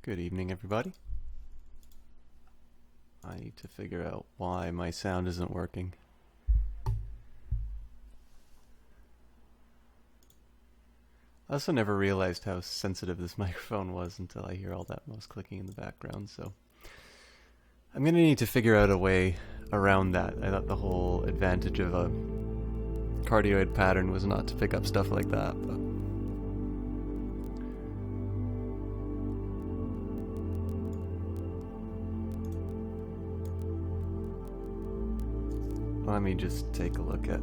Good evening, everybody. I need to figure out why my sound isn't working. I also never realized how sensitive this microphone was until I hear all that mouse clicking in the background, so I'm going to need to figure out a way around that. I thought the whole advantage of a cardioid pattern was not to pick up stuff like that, but let me just take a look at...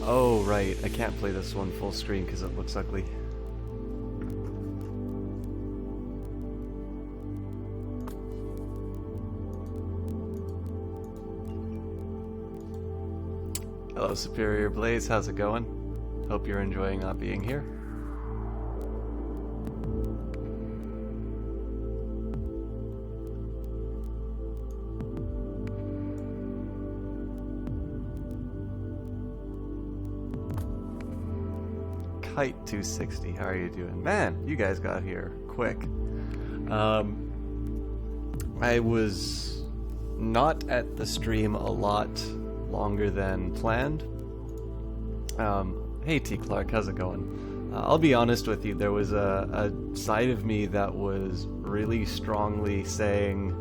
Oh, right. I can't play this one full screen because it looks ugly. Hello, Superior Blaze. How's it going? Hope you're enjoying not being here. Kite 260, how are you doing? Man, you guys got here quick. I was not at the stream a lot longer than planned. Hey T Clark, how's it going? I'll be honest with you, there was a side of me that was really strongly saying,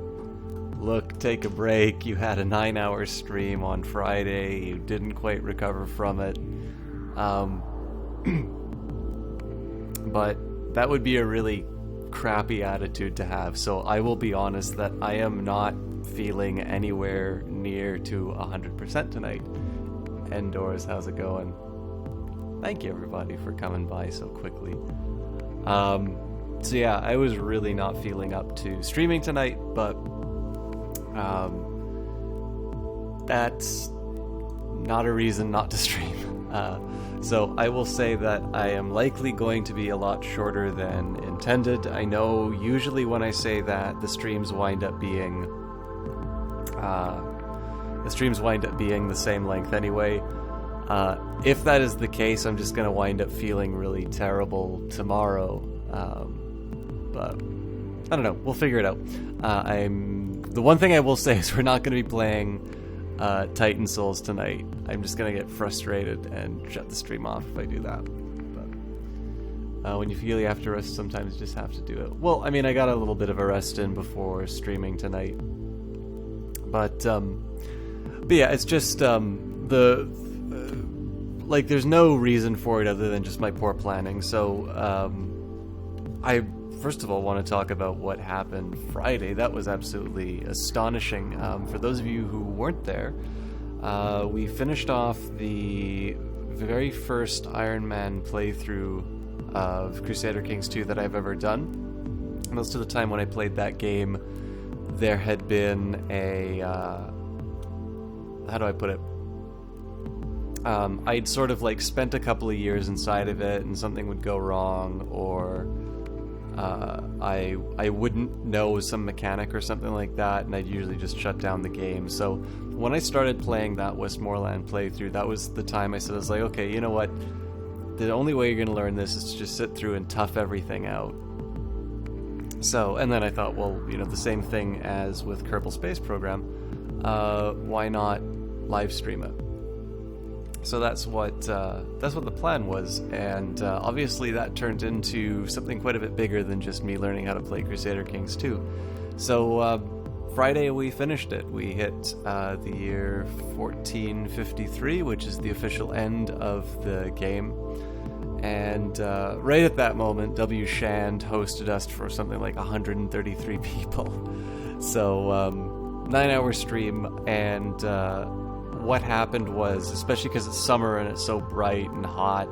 look, take a break, you had a 9-hour stream on Friday, you didn't quite recover from it. But that would be a really crappy attitude to have, so I will be honest that I am not feeling anywhere near to 100% tonight. Endors, how's it going? Thank you everybody for coming by so quickly. So yeah, I was really not feeling up to streaming tonight, but that's not a reason not to stream. So I will say that I am likely going to be a lot shorter than intended. I know usually when I say that, the streams wind up being the same length anyway. If that is the case, I'm just going to wind up feeling really terrible tomorrow. But I don't know. We'll figure it out. The one thing I will say is we're not going to be playing Titan Souls tonight. I'm just gonna get frustrated and shut the stream off if I do that. But when you feel you have to rest, sometimes you just have to do it. Well, I mean, I got a little bit of a rest in before streaming tonight. But yeah, it's just there's no reason for it other than just my poor planning. So I first of all want to talk about what happened Friday. That was absolutely astonishing. For those of you who weren't there, we finished off the very first Iron Man playthrough of Crusader Kings 2 that I've ever done. Most of the time when I played that game, there had been a... how do I put it? I'd sort of like spent a couple of years inside of it and something would go wrong, or I wouldn't know some mechanic or something like that, and I'd usually just shut down the game. So when I started playing that Westmoreland playthrough, that was the time I said, I was like, okay, you know what? The only way you're going to learn this is to just sit through and tough everything out. So, and then I thought, well, you know, the same thing as with Kerbal Space Program, why not live stream it? So that's what the plan was, and obviously that turned into something quite a bit bigger than just me learning how to play Crusader Kings 2. So Friday we finished it. We hit the year 1453, which is the official end of the game. And right at that moment, W. Shand hosted us for something like 133 people. So 9-hour stream, and what happened was, especially because it's summer and it's so bright and hot,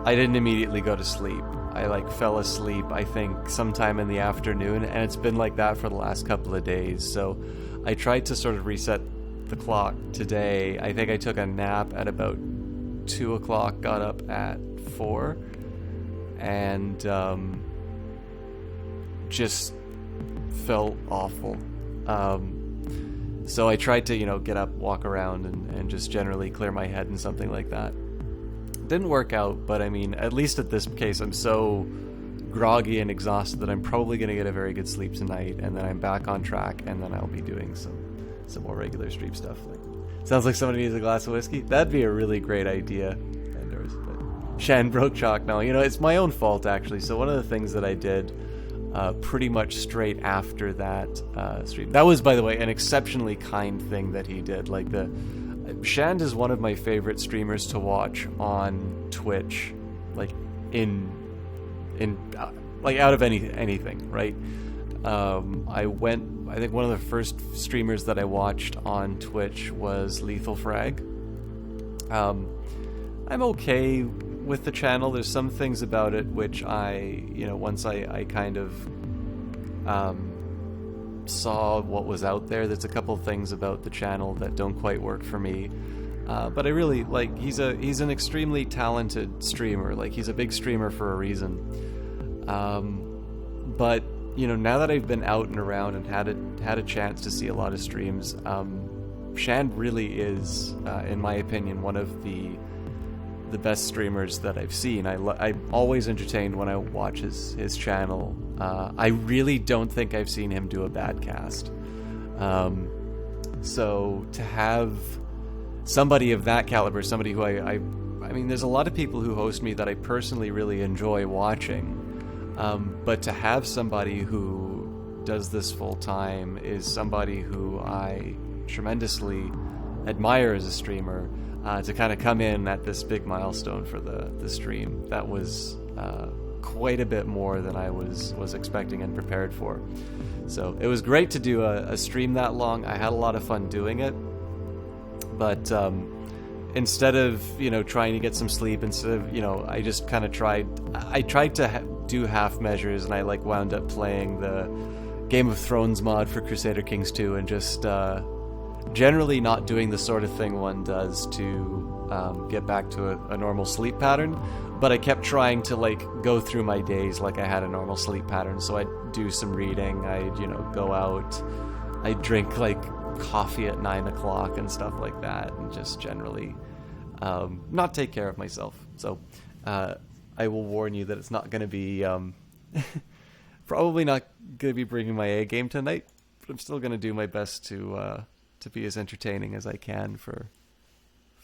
I didn't immediately go to sleep. I fell asleep, I think, sometime in the afternoon, and it's been like that for the last couple of days. So I tried to sort of reset the clock today. I think I took a nap at about 2 o'clock, got up at 4, and just felt awful. So I tried to, get up, walk around, and just generally clear my head and something like that. didn't work out, but I mean, at least at this case, I'm so groggy and exhausted that I'm probably going to get a very good sleep tonight, and then I'm back on track, and then I'll be doing some more regular stream stuff. Like, sounds like somebody needs a glass of whiskey. That'd be a really great idea. Shan broke chalk. No, it's my own fault, actually. So one of the things that I did pretty much straight after that stream, that was, by the way, an exceptionally kind thing that he did. Like, Shand is one of my favorite streamers to watch on Twitch, like like out of anything, right? I think one of the first streamers that I watched on Twitch was Lethal Frag. I'm okay with the channel. There's some things about it which once I kind of saw what was out there's a couple things about the channel that don't quite work for me. But I really like, he's an extremely talented streamer. Like, he's a big streamer for a reason. But now that I've been out and around and had a chance to see a lot of streams, Shand really is, in my opinion, one of the best streamers that I've seen. I'm always entertained when I watch his channel. I really don't think I've seen him do a bad cast. So to have somebody of that caliber, somebody who I mean, there's a lot of people who host me that I personally really enjoy watching, but to have somebody who does this full time is somebody who I tremendously admire as a streamer. To kind of come in at this big milestone for the stream, that was quite a bit more than I was expecting and prepared for. So it was great to do a stream that long. I had a lot of fun doing it, but instead of trying to get some sleep, instead of I just kind of tried to do half measures, and I wound up playing the Game of Thrones mod for Crusader Kings 2 and just generally not doing the sort of thing one does to get back to a normal sleep pattern. But I kept trying to go through my days like I had a normal sleep pattern. So I'd do some reading, I'd go out, I'd drink coffee at 9 o'clock and stuff like that, and just generally not take care of myself. So I will warn you that it's not going to be probably not going to be bringing my A game tonight, but I'm still going to do my best to be as entertaining as I can for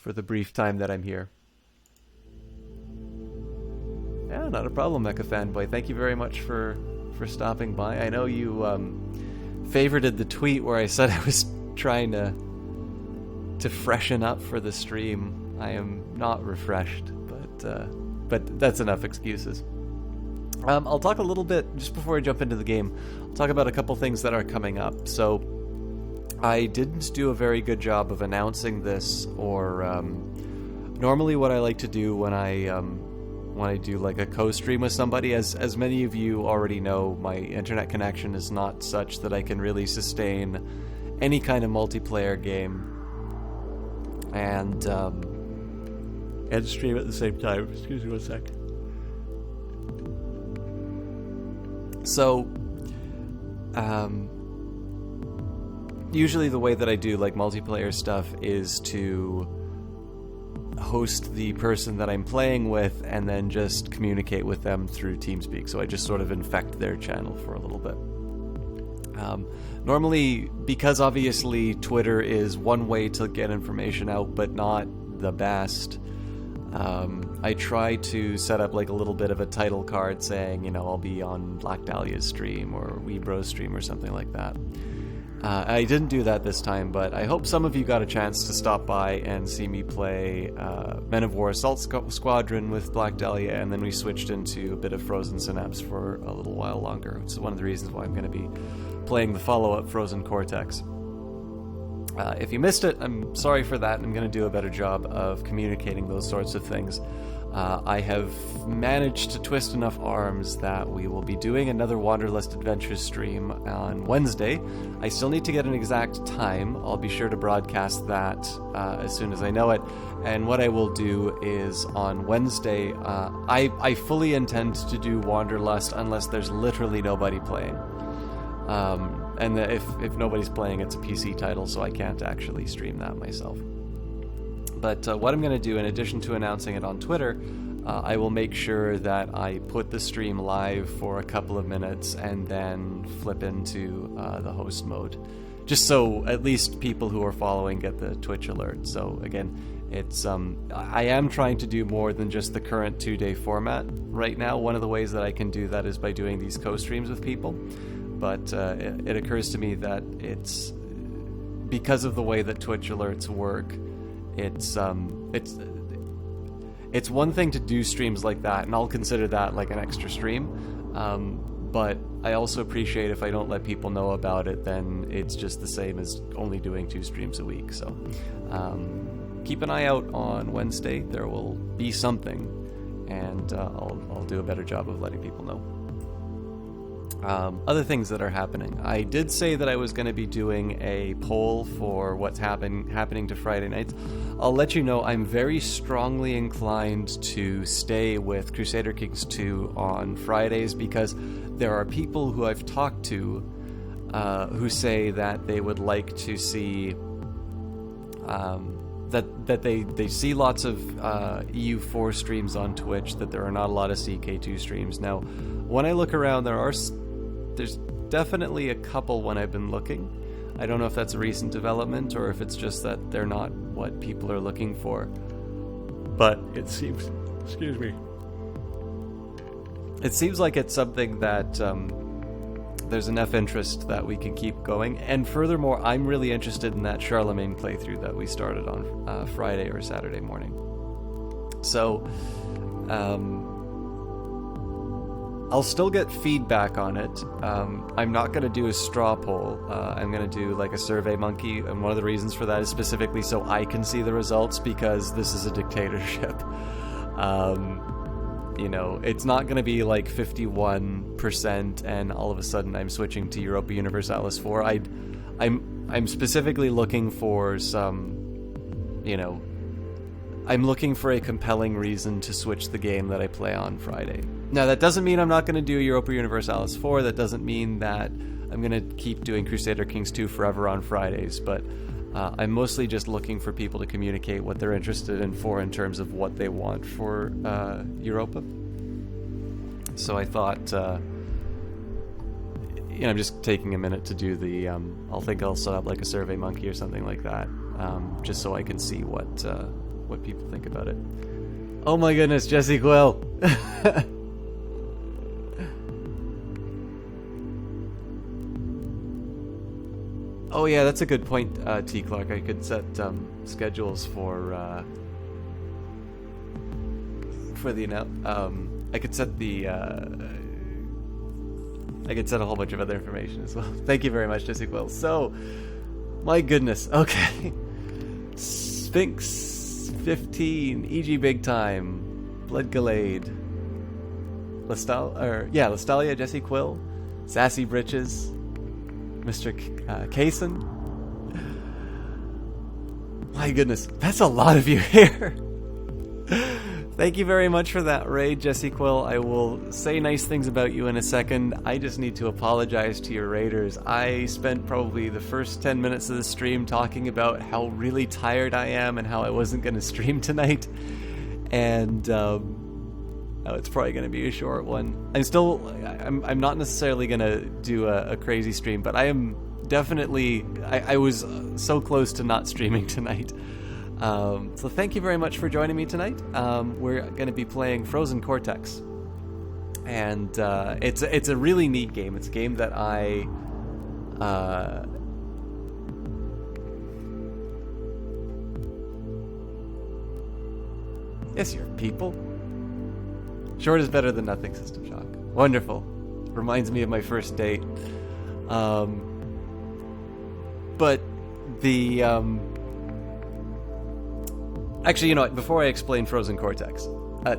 the brief time that I'm here. Yeah, not a problem, Mecha Fanboy. Thank you very much for stopping by. I know you favorited the tweet where I said I was trying to freshen up for the stream. I am not refreshed, but that's enough excuses. I'll talk a little bit, just before I jump into the game, I'll talk about a couple things that are coming up. So I didn't do a very good job of announcing this, or normally what I like to do when I do a co-stream with somebody, as many of you already know, my internet connection is not such that I can really sustain any kind of multiplayer game and stream at the same time. Excuse me one sec. So usually the way that I do multiplayer stuff is to host the person that I'm playing with and then just communicate with them through TeamSpeak. So I just sort of infect their channel for a little bit. Normally, because obviously Twitter is one way to get information out, but not the best, I try to set up a little bit of a title card saying, I'll be on Black Dahlia's stream or Weebro's stream or something like that. I didn't do that this time, but I hope some of you got a chance to stop by and see me play Men of War Assault Squadron with Black Dahlia, and then we switched into a bit of Frozen Synapse for a little while longer, which is one of the reasons why I'm going to be playing the follow-up Frozen Cortex. If you missed it, I'm sorry for that, and I'm going to do a better job of communicating those sorts of things. I have managed to twist enough arms that we will be doing another Wanderlust Adventures stream on Wednesday. I still need to get an exact time. I'll be sure to broadcast that as soon as I know it. And what I will do is on Wednesday, I fully intend to do Wanderlust unless there's literally nobody playing. And if nobody's playing, it's a PC title, so I can't actually stream that myself. But what I'm going to do, in addition to announcing it on Twitter, I will make sure that I put the stream live for a couple of minutes and then flip into the host mode, just so at least people who are following get the Twitch alert. So again, it's I am trying to do more than just the current 2-day format right now. One of the ways that I can do that is by doing these co-streams with people, but it occurs to me that it's because of the way that Twitch alerts work. It's one thing to do streams like that, and I'll consider that like an extra stream. But I also appreciate if I don't let people know about it, then it's just the same as only doing 2 streams a week. So keep an eye out on Wednesday. There will be something, and I'll do a better job of letting people know. Other things that are happening. I did say that I was going to be doing a poll for what's happening to Friday nights. I'll let you know I'm very strongly inclined to stay with Crusader Kings 2 on Fridays, because there are people who I've talked to who say that they would like to see that they see lots of EU4 streams on Twitch, that there are not a lot of CK2 streams. Now, when I look around, there's definitely a couple when I've been looking. I don't know if that's a recent development or if it's just that they're not what people are looking for. But it seems, excuse me, it seems like it's something that there's enough interest that we can keep going. And furthermore, I'm really interested in that Charlemagne playthrough that we started on Friday or Saturday morning. So I'll still get feedback on it. I'm not going to do a straw poll. I'm going to do like a Survey Monkey, and one of the reasons for that is specifically so I can see the results, because this is a dictatorship. You know, it's not going to be like 51% and all of a sudden I'm switching to Europa Universalis 4. I'm specifically looking for some, you know, I'm looking for a compelling reason to switch the game that I play on Friday. Now, that doesn't mean I'm not going to do Europa Universalis 4. That doesn't mean that I'm going to keep doing Crusader Kings 2 forever on Fridays, but I'm mostly just looking for people to communicate what they're interested in in terms of what they want for Europa. So I thought, you know, I'm just taking a minute to do the, I'll set up like a Survey Monkey or something like that, just so I can see what people think about it. Oh my goodness, Jesse Quill! Oh yeah, that's a good point, T. Clark. I could set schedules for the I could set the I could set a whole bunch of other information as well. Thank you very much, Jesse Quill. So, my goodness. Okay, Sphinx 15, EG Big Time, Blood Gallade, Lestalia, Jesse Quill, Sassy Britches, Mr. Kaysen. My goodness, that's a lot of you here. Thank you very much for that raid, Jesse Quill. I will say nice things about you in a second. I just need to apologize to your raiders. I spent probably the first 10 minutes of the stream talking about how really tired I am and how I wasn't going to stream tonight. And it's probably going to be a short one. I'm not necessarily going to do a crazy stream, but I am definitely, I was so close to not streaming tonight. So thank you very much for joining me tonight. We're going to be playing Frozen Cortex, and it's a really neat game. It's a game that I yes, you're people. Short is better than nothing, System Shock. Wonderful. Reminds me of my first date. But the actually, you know what? Before I explain Frozen Cortex,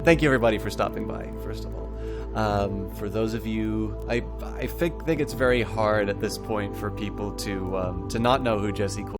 thank you everybody for stopping by. First of all, for those of you, I think it's very hard at this point for people to not know who Jesse Quill